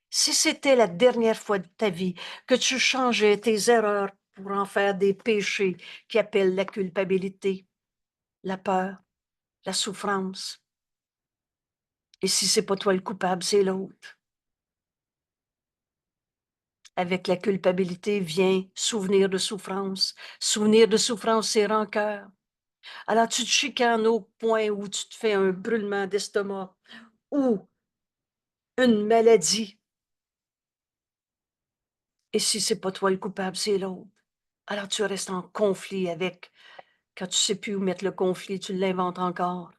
si c'était la dernière fois de ta vie que tu changeais tes erreurs pour en faire des péchés qui appellent la culpabilité, la peur, la souffrance, et si c'est pas toi le coupable, c'est l'autre. Avec la culpabilité vient souvenir de souffrance. Souvenir de souffrance, c'est rancœur. Alors tu te chicanes au point où tu te fais un brûlement d'estomac ou une maladie. Et si c'est pas toi le coupable, c'est l'autre. Alors tu restes en conflit avec. Quand tu sais plus où mettre le conflit, tu l'inventes encore.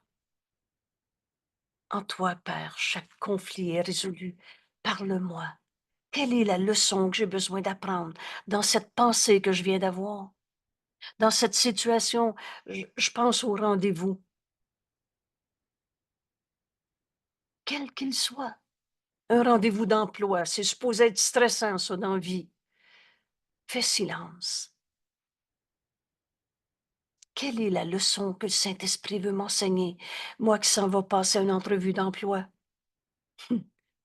En toi, Père, chaque conflit est résolu. Parle-moi. Quelle est la leçon que j'ai besoin d'apprendre dans cette pensée que je viens d'avoir? Dans cette situation, je pense au rendez-vous, quel qu'il soit. Un rendez-vous d'emploi, c'est supposé être stressant, ça, dans la vie. Fais silence. Quelle est la leçon que le Saint-Esprit veut m'enseigner, moi qui s'en va passer une entrevue d'emploi?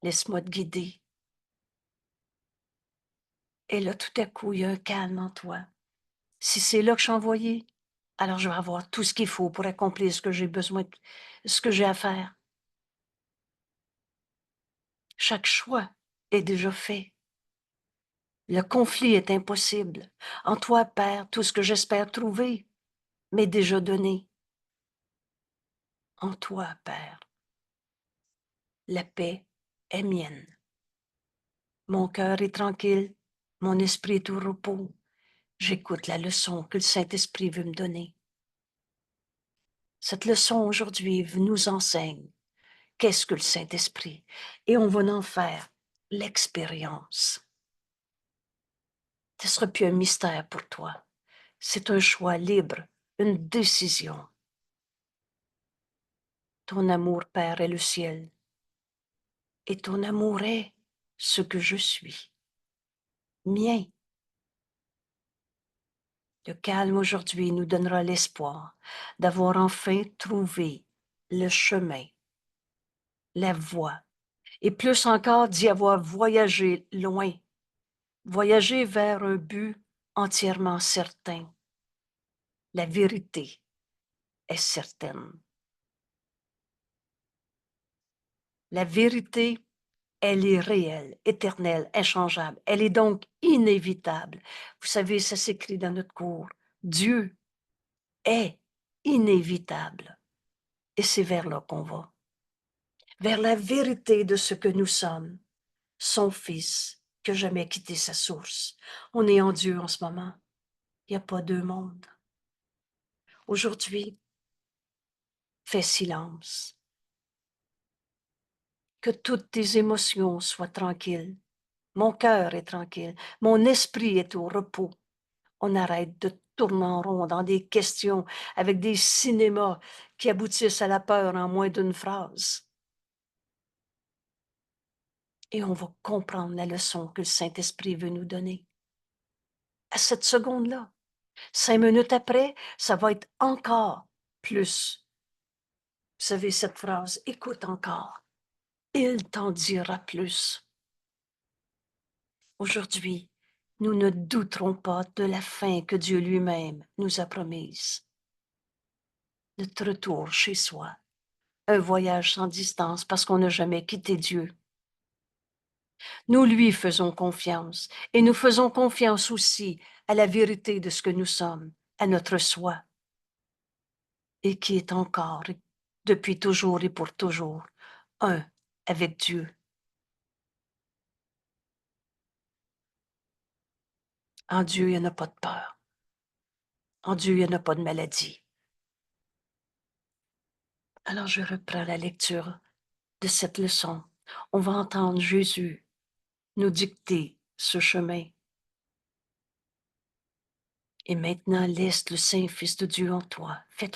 Laisse-moi te guider. Et là, tout à coup, il y a un calme en toi. Si c'est là que je suis envoyée, alors je vais avoir tout ce qu'il faut pour accomplir ce que j'ai besoin, ce que j'ai à faire. Chaque choix est déjà fait. Le conflit est impossible. En toi, Père, tout ce que j'espère trouver m'est déjà donné. En toi, Père, la paix est mienne. Mon cœur est tranquille, mon esprit est au repos. J'écoute la leçon que le Saint-Esprit veut me donner. Cette leçon aujourd'hui nous enseigne qu'est-ce que le Saint-Esprit et on va en faire l'expérience. Ce ne sera plus un mystère pour toi. C'est un choix libre, une décision. Ton amour, Père, est le ciel. Et ton amour est ce que je suis, mien. Le calme aujourd'hui nous donnera l'espoir d'avoir enfin trouvé le chemin, la voie, et plus encore d'y avoir voyagé loin, voyagé vers un but entièrement certain. La vérité est certaine. La vérité, elle est réelle, éternelle, inchangeable. Elle est donc inévitable. Vous savez, ça s'écrit dans notre cours. Dieu est inévitable. Et c'est vers là qu'on va. Vers la vérité de ce que nous sommes, son Fils, qui n'a jamais quitté sa source. On est en Dieu en ce moment. Il n'y a pas deux mondes. Aujourd'hui, fais silence. Que toutes tes émotions soient tranquilles. Mon cœur est tranquille. Mon esprit est au repos. On arrête de tourner en rond dans des questions avec des cinémas qui aboutissent à la peur en moins d'une phrase. Et on va comprendre la leçon que le Saint-Esprit veut nous donner. À cette seconde-là, 5 minutes après, ça va être encore plus. Vous savez cette phrase, écoute encore. Il t'en dira plus. Aujourd'hui, nous ne douterons pas de la fin que Dieu lui-même nous a promise. Notre retour chez soi, un voyage sans distance parce qu'on n'a jamais quitté Dieu. Nous lui faisons confiance et nous faisons confiance aussi à la vérité de ce que nous sommes, à notre soi, et qui est encore, depuis toujours et pour toujours, un avec Dieu. En Dieu, il n'y en a pas de peur. En Dieu, il n'y en a pas de maladie. Alors je reprends la lecture de cette leçon. On va entendre Jésus nous dicter ce chemin. Et maintenant, laisse le Saint-Fils de Dieu en toi. Fais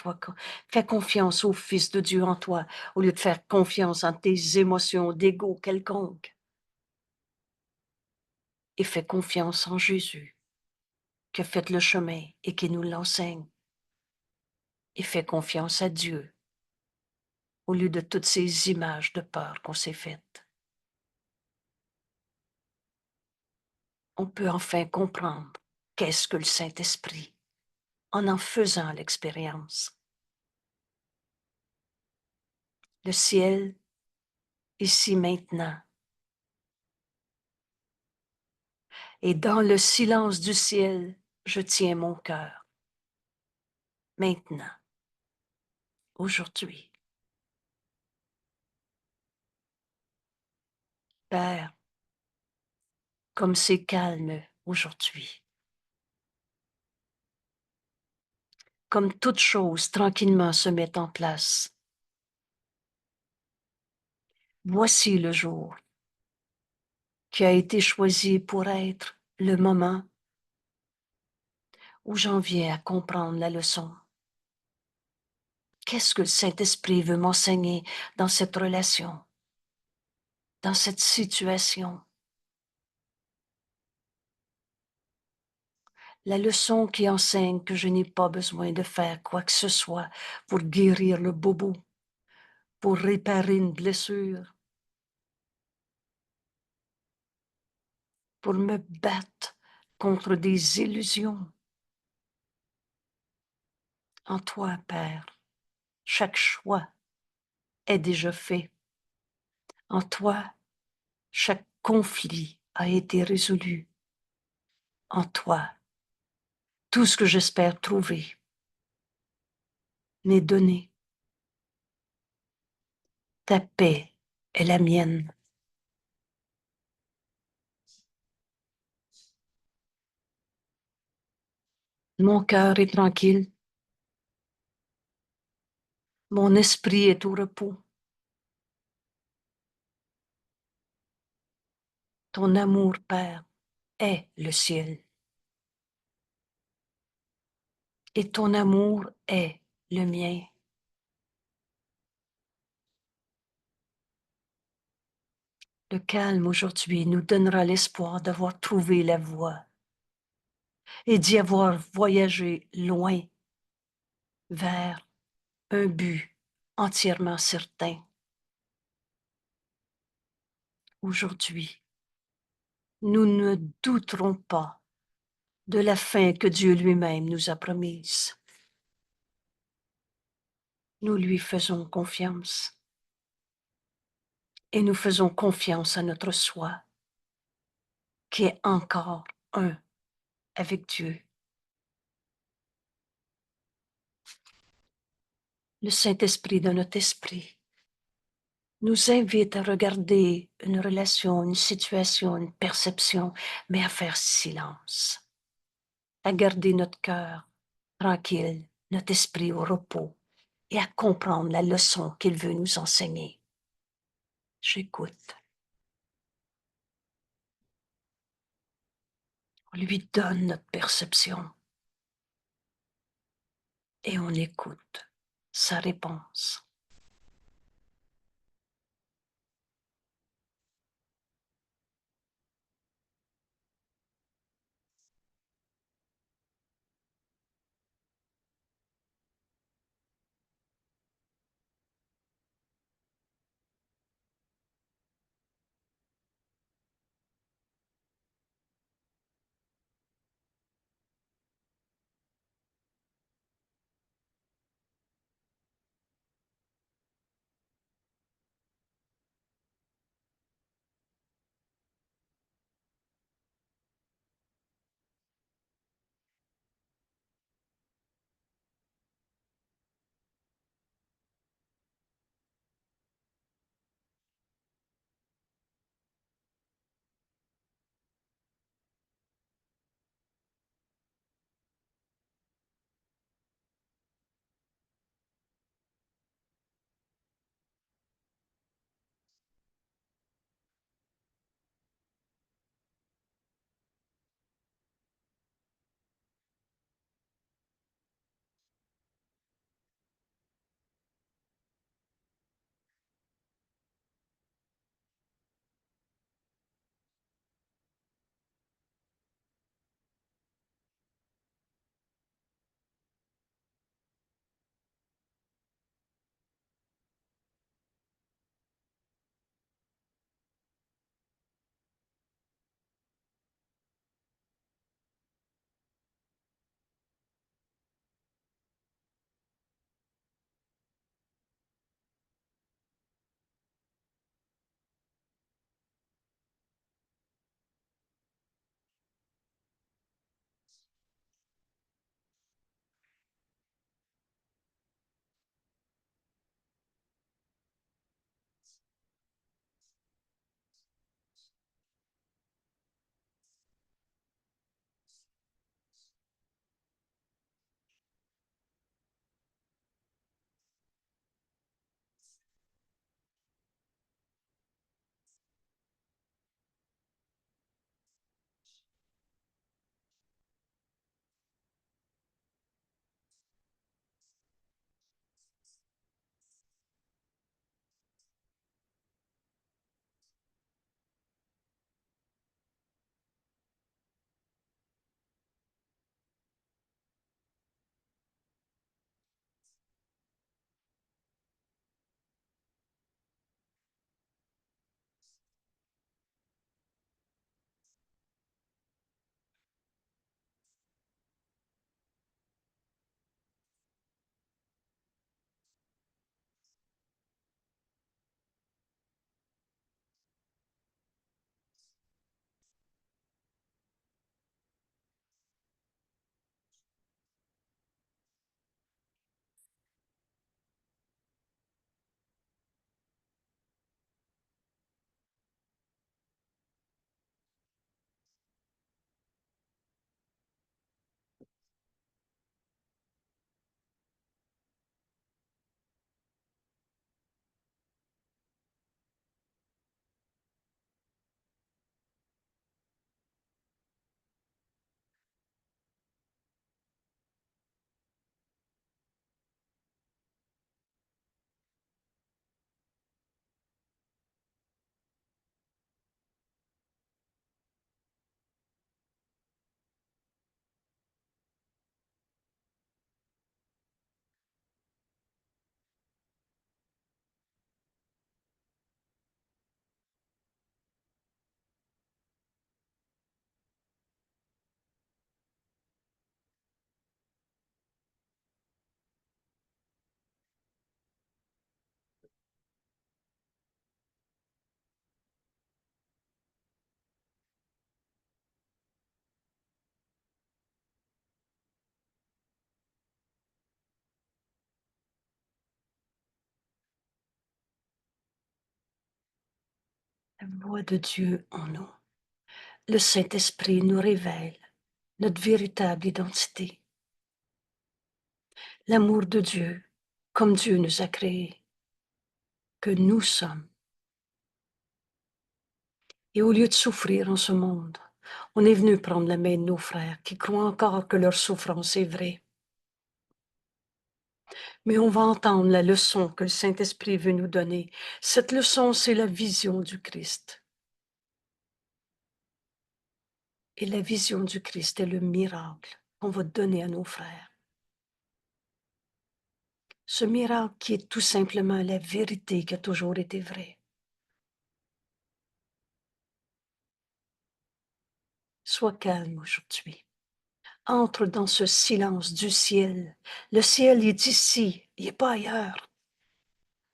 confiance au Fils de Dieu en toi, au lieu de faire confiance en tes émotions d'ego quelconque. Et fais confiance en Jésus, qui a fait le chemin et qui nous l'enseigne. Et fais confiance à Dieu, au lieu de toutes ces images de peur qu'on s'est faites. On peut enfin comprendre qu'est-ce que le Saint-Esprit, en faisant l'expérience. Le ciel, ici maintenant. Et dans le silence du ciel, je tiens mon cœur. Maintenant, aujourd'hui. Père, comme c'est calme aujourd'hui. Comme toute chose tranquillement se met en place. Voici le jour qui a été choisi pour être le moment où j'en viens à comprendre la leçon. Qu'est-ce que le Saint-Esprit veut m'enseigner dans cette relation, dans cette situation? La leçon qui enseigne que je n'ai pas besoin de faire quoi que ce soit pour guérir le bobo, pour réparer une blessure, pour me battre contre des illusions. En toi, Père, chaque choix est déjà fait. En toi, chaque conflit a été résolu. En toi, tout ce que j'espère trouver m'est donné. Ta paix est la mienne. Mon cœur est tranquille. Mon esprit est au repos. Ton amour, Père, est le ciel. Et ton amour est le mien. Le calme aujourd'hui nous donnera l'espoir d'avoir trouvé la voie et d'y avoir voyagé loin vers un but entièrement certain. Aujourd'hui, nous ne douterons pas de la fin que Dieu lui-même nous a promise. Nous lui faisons confiance et nous faisons confiance à notre soi qui est encore un avec Dieu. Le Saint-Esprit de notre esprit nous invite à regarder une relation, une situation, une perception, mais à faire silence, à garder notre cœur tranquille, notre esprit au repos et à comprendre la leçon qu'il veut nous enseigner. J'écoute. On lui donne notre perception et on écoute sa réponse. La voix de Dieu en nous. Le Saint-Esprit nous révèle notre véritable identité. L'amour de Dieu, comme Dieu nous a créés, que nous sommes. Et au lieu de souffrir en ce monde, on est venu prendre la main de nos frères qui croient encore que leur souffrance est vraie. Mais on va entendre la leçon que le Saint-Esprit veut nous donner. Cette leçon, c'est la vision du Christ. Et la vision du Christ est le miracle qu'on va donner à nos frères. Ce miracle qui est tout simplement la vérité qui a toujours été vraie. Sois calme aujourd'hui. Entre dans ce silence du ciel. Le ciel est ici, il n'est pas ailleurs.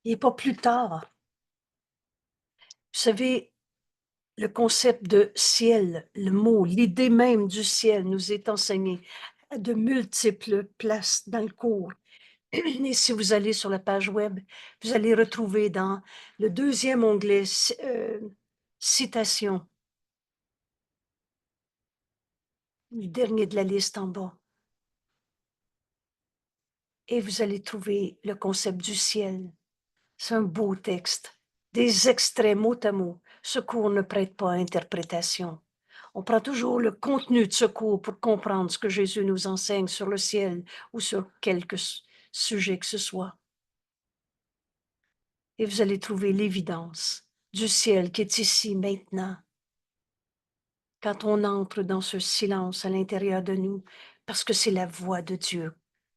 Il n'est pas plus tard. Vous savez, le concept de ciel, le mot, l'idée même du ciel nous est enseigné à de multiples places dans le cours. Et si vous allez sur la page web, vous allez retrouver dans le deuxième onglet citation, le dernier de la liste en bas. Et vous allez trouver le concept du ciel. C'est un beau texte. Des extraits mot à mot. Ce cours ne prête pas à interprétation. On prend toujours le contenu de ce cours pour comprendre ce que Jésus nous enseigne sur le ciel ou sur quelque sujet que ce soit. Et vous allez trouver l'évidence du ciel qui est ici maintenant. Quand on entre dans ce silence à l'intérieur de nous, parce que c'est la voix de Dieu,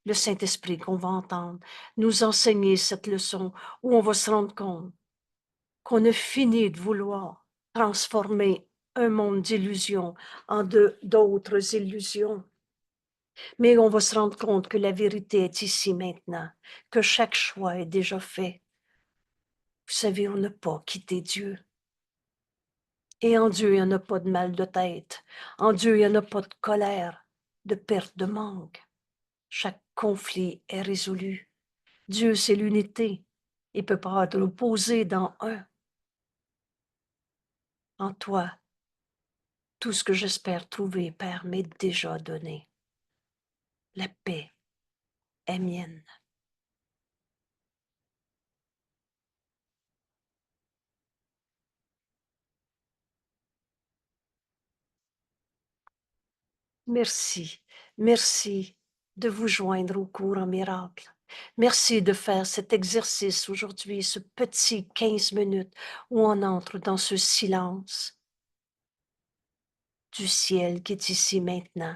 le Saint-Esprit qu'on va entendre, nous enseigner cette leçon où on va se rendre compte qu'on a fini de vouloir transformer un monde d'illusions en d'autres illusions. Mais on va se rendre compte que la vérité est ici maintenant, que chaque choix est déjà fait. Vous savez, on n'a pas quitté Dieu. Et en Dieu, il n'y en a pas de mal de tête. En Dieu, il n'y en a pas de colère, de perte, de manque. Chaque conflit est résolu. Dieu, c'est l'unité. Il ne peut pas être l'opposé dans un. En toi, tout ce que j'espère trouver, Père, m'est déjà donné. La paix est mienne. Merci, merci de vous joindre au cours en miracle. Merci de faire cet exercice aujourd'hui, ce petit 15 minutes où on entre dans ce silence du ciel qui est ici maintenant,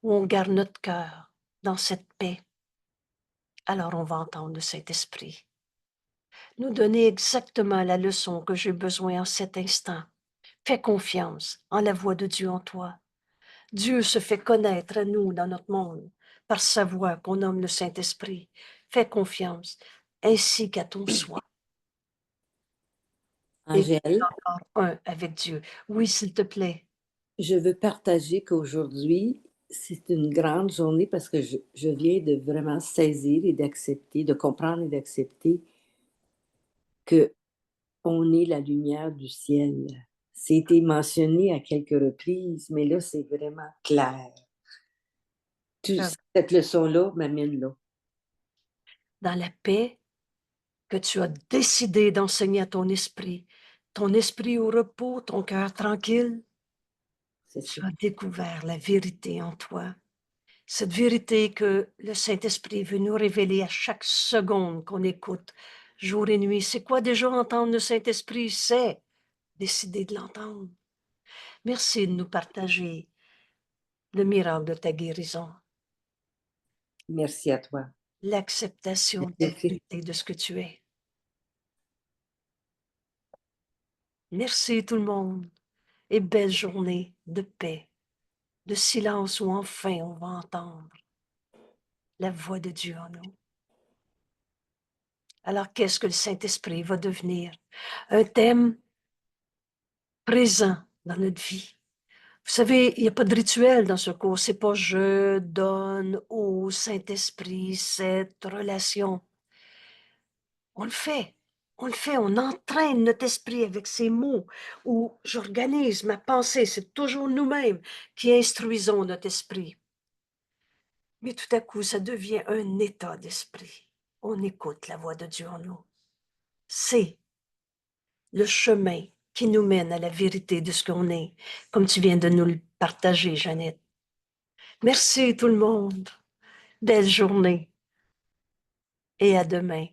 où on garde notre cœur dans cette paix. Alors on va entendre le Saint-Esprit nous donner exactement la leçon que j'ai besoin en cet instant. Fais confiance en la voix de Dieu en toi. Dieu se fait connaître à nous dans notre monde par sa voix qu'on nomme le Saint-Esprit. Fais confiance, ainsi qu'à ton soi. Et Angèle, encore un avec Dieu. Oui, s'il te plaît. je veux partager qu'aujourd'hui, c'est une grande journée parce que je viens de vraiment saisir et d'accepter, de comprendre et d'accepter que on est la lumière du ciel. C'était mentionné à quelques reprises, mais là, c'est vraiment clair. Cette leçon-là m'amène là. Dans la paix que tu as décidé d'enseigner à ton esprit au repos, ton cœur tranquille, C'est tu ça. as découvert la vérité en toi. Cette vérité que le Saint-Esprit veut nous révéler à chaque seconde qu'on écoute, jour et nuit. C'est quoi déjà entendre le Saint-Esprit? C'est décider de l'entendre. Merci de nous partager le miracle de ta guérison, Merci à toi. l'acceptation de la Merci. vérité de ce que tu es. Merci tout le monde et belle journée de paix, de silence où enfin on va entendre la voix de Dieu en nous. Alors qu'est-ce que le Saint-Esprit va devenir? Un thème présent dans notre vie. Vous savez, il n'y a pas de rituel dans ce cours. C'est pas je donne au Saint-Esprit cette relation. On le fait. On le fait, on entraîne notre esprit avec ces mots, ou j'organise ma pensée, c'est toujours nous-mêmes qui instruisons notre esprit. Mais tout à coup, ça devient un état d'esprit. On écoute la voix de Dieu en nous. C'est le chemin qui nous mène à la vérité de ce qu'on est, comme tu viens de nous le partager, Jeannette. Merci tout le monde. Belle journée et à demain.